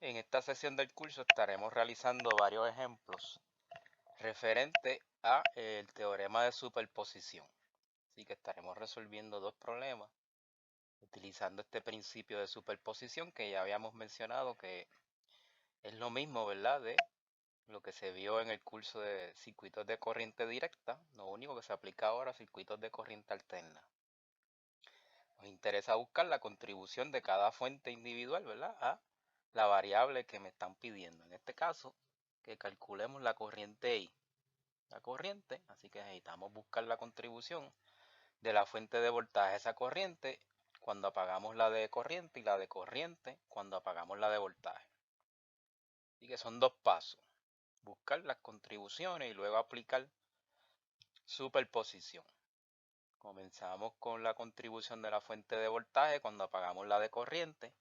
En esta sesión del curso estaremos realizando varios ejemplos referente a el teorema de superposición. Así que estaremos resolviendo dos problemas utilizando este principio de superposición que ya habíamos mencionado, que es lo mismo, ¿verdad?, de lo que se vio en el curso de circuitos de corriente directa. Lo único que se aplica ahora a circuitos de corriente alterna. Nos interesa buscar la contribución de cada fuente individual, ¿verdad?, a la variable que me están pidiendo. En este caso, que calculemos la corriente I. La corriente, así que necesitamos buscar la contribución de la fuente de voltaje a esa corriente cuando apagamos la de corriente y la de corriente cuando apagamos la de voltaje. Así que son dos pasos: buscar las contribuciones y luego aplicar superposición. Comenzamos con la contribución de la fuente de voltaje cuando apagamos la de corriente.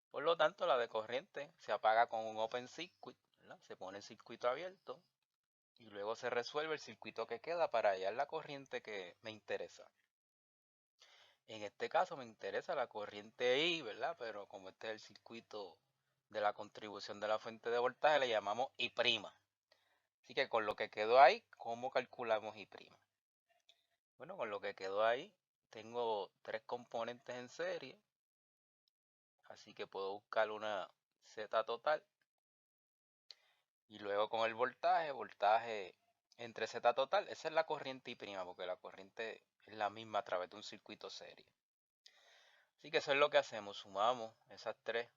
Por lo tanto, la de corriente se apaga con un open circuit, ¿verdad? Se pone el circuito abierto y luego se resuelve el circuito que queda para hallar la corriente que me interesa. En este caso me interesa la corriente I, ¿verdad? Pero como este es el circuito de la contribución de la fuente de voltaje, le llamamos I'. Así que con lo que quedó ahí, ¿cómo calculamos I'? Bueno, con lo que quedó ahí, tengo tres componentes en serie, así que puedo buscar una Z total. Y luego con el voltaje entre Z total, esa es la corriente I', porque la corriente es la misma a través de un circuito serie. Así que eso es lo que hacemos, sumamos esas tres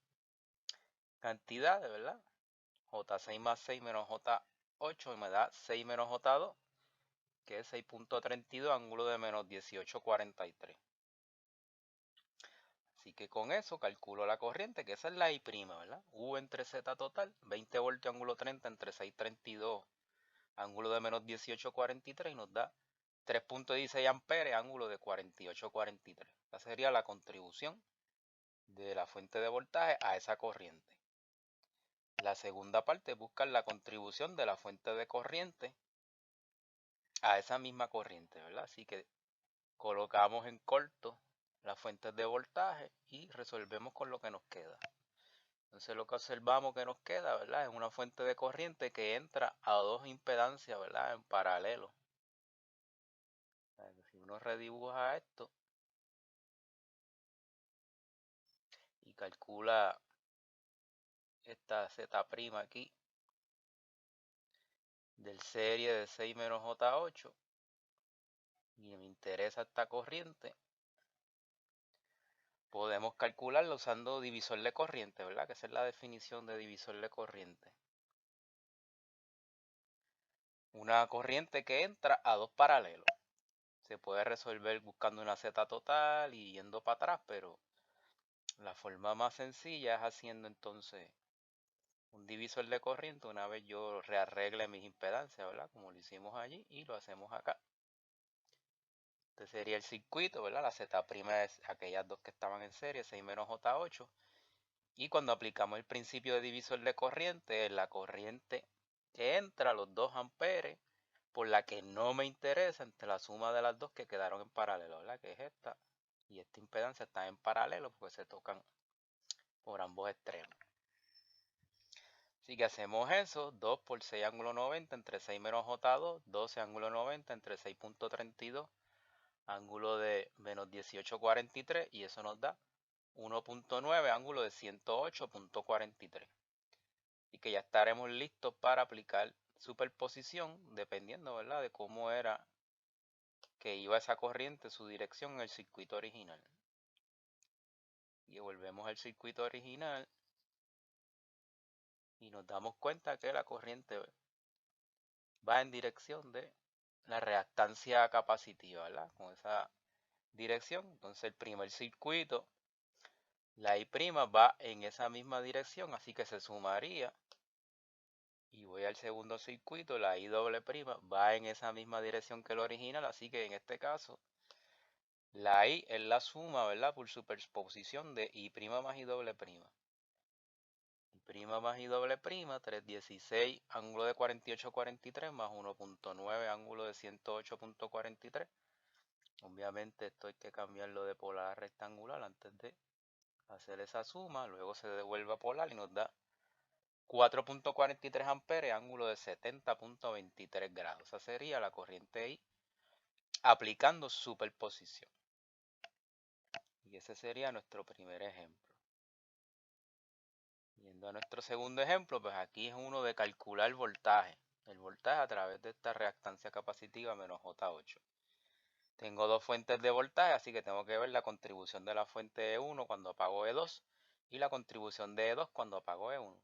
cantidades, ¿verdad? J6 más 6 menos J8 me da 6 menos J2, que es 6.32, ángulo de menos 18.43. Así que con eso calculo la corriente, que esa es la I', ¿verdad? U entre Z total, 20 voltios ángulo 30 entre 6.32, ángulo de menos 18.43, y nos da 3.16 amperes, ángulo de 48.43. Esa sería la contribución de la fuente de voltaje a esa corriente. La segunda parte es buscar la contribución de la fuente de corriente a esa misma corriente, ¿verdad? Así que colocamos en corto las fuentes de voltaje y resolvemos con lo que nos queda. Entonces lo que observamos que nos queda, ¿verdad?, es una fuente de corriente que entra a dos impedancias, ¿verdad?, en paralelo. Si uno redibuja esto y calcula esta Z' aquí del serie de 6 menos J8, y me interesa esta corriente, podemos calcularla usando divisor de corriente, ¿verdad?, que esa es la definición de divisor de corriente. Una corriente que entra a dos paralelos. Se puede resolver buscando una Z total y yendo para atrás, pero la forma más sencilla es haciendo entonces un divisor de corriente una vez yo rearregle mis impedancias, ¿verdad?, como lo hicimos allí, y lo hacemos acá. Este sería el circuito, ¿verdad? La Z' es aquellas dos que estaban en serie, 6 menos J8. Y cuando aplicamos el principio de divisor de corriente, la corriente que entra, los 2 amperes, por la que no me interesa, entre la suma de las dos que quedaron en paralelo, ¿verdad?, que es esta y esta impedancia están en paralelo porque se tocan por ambos extremos. Así que hacemos eso: 2 por 6 ángulo 90 entre 6 menos J2, 12 ángulo 90 entre 6.32, ángulo de menos 18.43, y eso nos da 1.9, ángulo de 108.43. Y que ya estaremos listos para aplicar superposición, dependiendo, ¿verdad?, de cómo era que iba esa corriente, su dirección en el circuito original. Y volvemos al circuito original y nos damos cuenta que la corriente va en dirección de la reactancia capacitiva, ¿verdad?, con esa dirección. Entonces el primer circuito, la I' va en esa misma dirección, así que se sumaría. Y voy al segundo circuito, la I' va en esa misma dirección que el original, así que en este caso la I es la suma, ¿verdad?, por superposición de I' más I'. I' más I', 316 ángulo de 48.43 más 1.9 ángulo de 108.43. Obviamente esto hay que cambiarlo de polar a rectangular antes de hacer esa suma, luego se devuelve a polar y nos da 4.43 amperes, ángulo de 70.23 grados. Esa sería la corriente I aplicando superposición. Y ese sería nuestro primer ejemplo. Yendo a nuestro segundo ejemplo, pues aquí es uno de calcular voltaje. El voltaje a través de esta reactancia capacitiva menos J8. Tengo dos fuentes de voltaje, así que tengo que ver la contribución de la fuente E1 cuando apago E2 y la contribución de E2 cuando apago E1.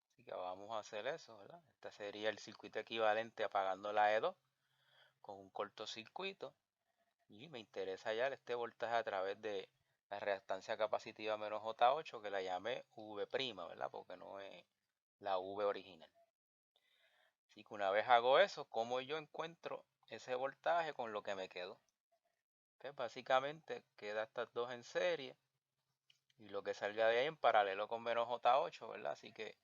Así que vamos a hacer eso, ¿verdad? Este sería el circuito equivalente apagando la E2 con un cortocircuito. Y me interesa hallar este voltaje a través de la reactancia capacitiva menos J8, que la llamé V', ¿verdad? Porque no es la V original. Así que una vez hago eso, ¿cómo yo encuentro ese voltaje con lo que me quedó? Pues básicamente queda estas dos en serie y lo que salga de ahí en paralelo con menos J8, ¿verdad? Así que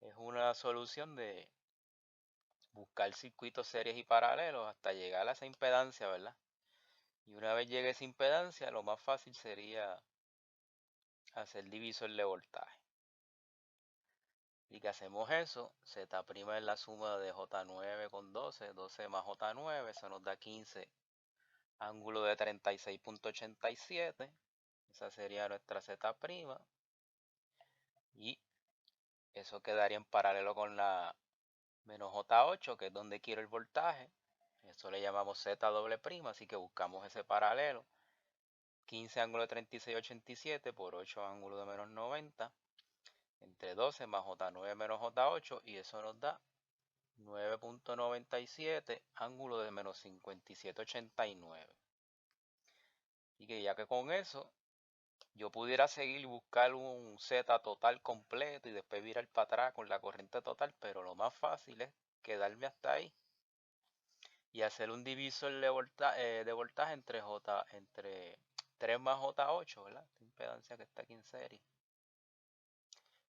es una solución de buscar circuitos series y paralelos hasta llegar a esa impedancia, ¿verdad? Y una vez llegue a esa impedancia, lo más fácil sería hacer divisor de voltaje. Y que hacemos eso, Z' es la suma de J9 con 12, 12 más J9, eso nos da 15, ángulo de 36.87, esa sería nuestra Z', y eso quedaría en paralelo con la menos J8, que es donde quiero el voltaje, eso le llamamos Z', así que buscamos ese paralelo, 15 ángulo de 36.87 por 8 ángulo de menos 90, entre 12 más J9 menos J8, y eso nos da 9.97 ángulo de menos 57.89. Y que ya que con eso yo pudiera seguir y buscar un Z total completo y después virar para atrás con la corriente total, pero lo más fácil es quedarme hasta ahí y hacer un divisor de voltaje entre 3 más J8, ¿verdad? Esta impedancia que está aquí en serie.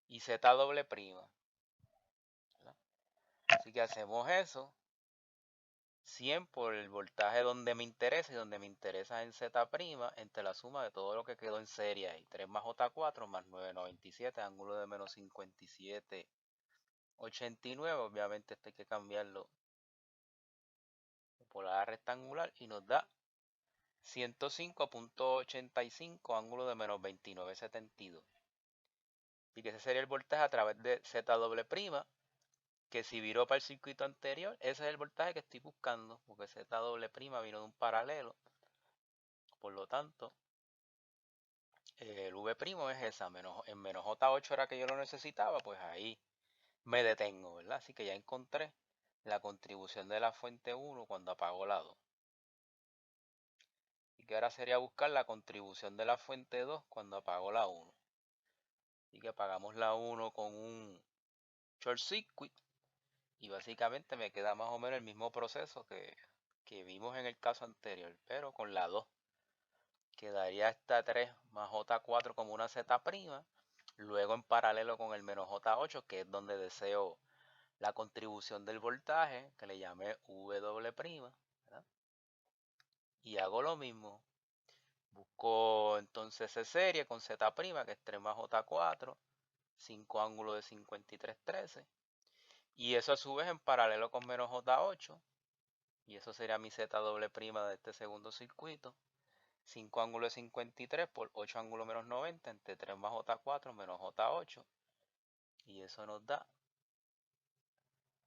Y Z', ¿verdad? Así que hacemos eso 100 por el voltaje donde me interesa, y donde me interesa en Z', entre la suma de todo lo que quedó en serie ahí. 3 más J4 más 9,97, ángulo de menos 57,89. Obviamente esto hay que cambiarlo por la rectangular y nos da 105.85, ángulo de menos 29,72. Y que ese sería el voltaje a través de Z', que si viró para el circuito anterior, ese es el voltaje que estoy buscando, porque Z' vino de un paralelo. Por lo tanto, el V' es esa, en menos J8 era que yo lo necesitaba, pues ahí me detengo, ¿verdad? Así que ya encontré la contribución de la fuente 1 cuando apago la 2. Y que ahora sería buscar la contribución de la fuente 2 cuando apago la 1. Así que apagamos la 1 con un short circuit y básicamente me queda más o menos el mismo proceso que vimos en el caso anterior, pero con la 2. Quedaría esta 3 más J4 como una Z', luego en paralelo con el menos J8, que es donde deseo la contribución del voltaje, que le llamé W', ¿verdad? Y hago lo mismo. Busco entonces C serie con Z', que es 3 más J4, 5 ángulos de 53,13. Y eso a su vez en paralelo con menos J8. Y eso sería mi Z' de este segundo circuito. 5 ángulos de 53 por 8 ángulos menos 90 entre 3 más J4 menos J8. Y eso nos da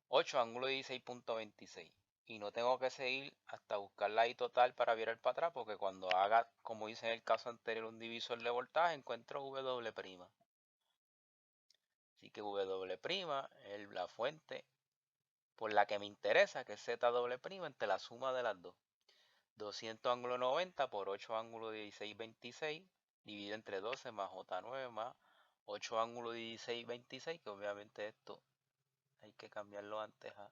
8 ángulo de 16.26. Y no tengo que seguir hasta buscar la I total para virar para atrás, porque cuando haga, como hice en el caso anterior, un divisor de voltaje, encuentro W'. Así que W' es la fuente por la que me interesa, que es Z', entre la suma de las dos. 200 ángulo 90 por 8 ángulo 16,26 dividido entre 12 más J9 más 8 ángulo 16,26, que obviamente esto hay que cambiarlo antes a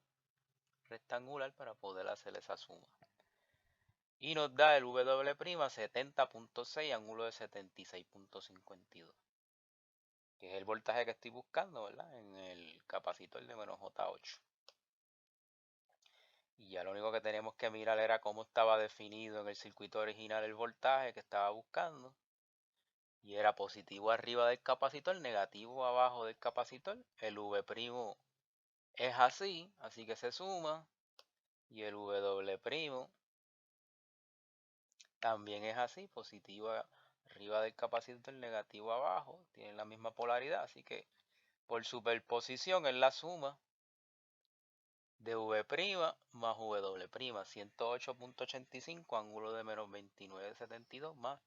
rectangular para poder hacer esa suma. Y nos da el W' 70.6, ángulo de 76.52, que es el voltaje que estoy buscando, ¿verdad? En el capacitor de menos J8. Y ya lo único que tenemos que mirar era cómo estaba definido en el circuito original el voltaje que estaba buscando. y era positivo arriba del capacitor, negativo abajo del capacitor. El V' es así que se suma, y el W' también es así, positivo arriba del capacitor, negativo abajo, tienen la misma polaridad, así que por superposición es la suma de V' más W', 108.85, ángulo de menos 29,72 más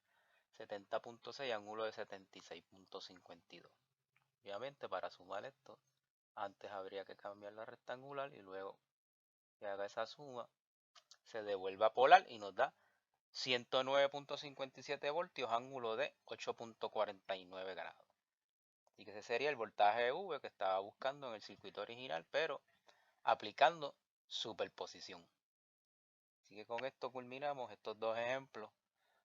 70.6, ángulo de 76.52. Obviamente para sumar esto, antes habría que cambiar la rectangular y luego que haga esa suma, se devuelve a polar y nos da 109.57 voltios, ángulo de 8.49 grados. Así que ese sería el voltaje V que estaba buscando en el circuito original, pero aplicando superposición. Así que con esto culminamos estos dos ejemplos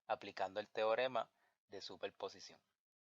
aplicando el teorema de superposición.